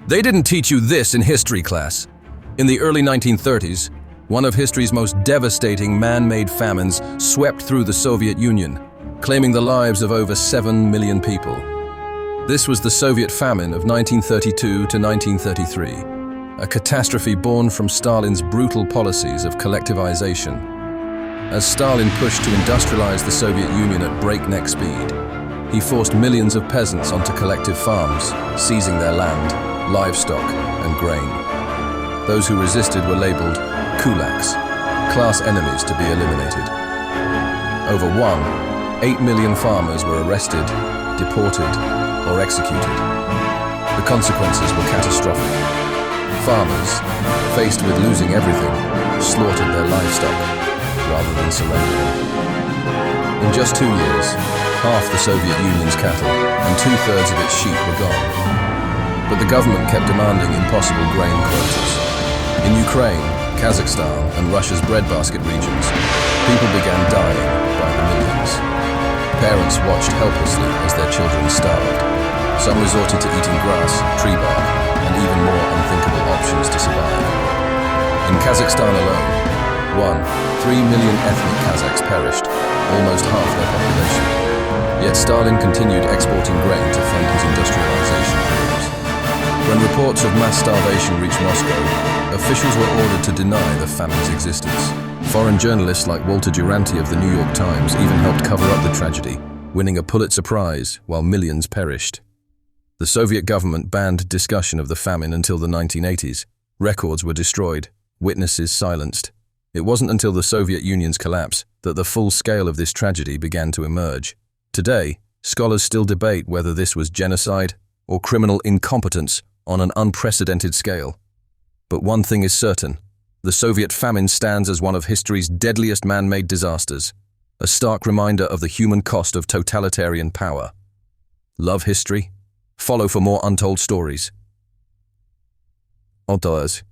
They didn't teach you this in history class. In the early 1930s, one of history's most devastating man-made famines swept through the Soviet Union, claiming the lives of over 7 million people. This was the Soviet famine of 1932 to 1933, a catastrophe born from Stalin's brutal policies of collectivization. As Stalin pushed to industrialize the Soviet Union at breakneck speed, he forced millions of peasants onto collective farms, seizing their land, livestock, and grain. Those who resisted were labeled kulaks, class enemies to be eliminated. Over 8 million farmers were arrested, deported, or executed. The consequences were catastrophic. Farmers, faced with losing everything, slaughtered their livestock rather than surrendering. In just 2 years, half the Soviet Union's cattle and 2/3 of its sheep were gone. But the government kept demanding impossible grain quotas. In Ukraine, Kazakhstan, and Russia's breadbasket regions, people began dying by the millions. Parents watched helplessly as their children starved. Some resorted to eating grass, tree bark, and even more unthinkable options to survive. In Kazakhstan alone, 3 million ethnic Kazakhs perished, almost half their population. Yet Stalin continued exporting grain to fund his industrialization dreams. When reports of mass starvation reached Moscow, officials were ordered to deny the famine's existence. Foreign journalists like Walter Duranty of the New York Times even helped cover up the tragedy, winning a Pulitzer Prize while millions perished. The Soviet government banned discussion of the famine until the 1980s. Records were destroyed, witnesses silenced. It wasn't until the Soviet Union's collapse that the full scale of this tragedy began to emerge. Today, scholars still debate whether this was genocide or criminal incompetence on an unprecedented scale. But one thing is certain: the Soviet famine stands as one of history's deadliest man-made disasters, a stark reminder of the human cost of totalitarian power. Love history? Follow for more untold stories. Outdoors.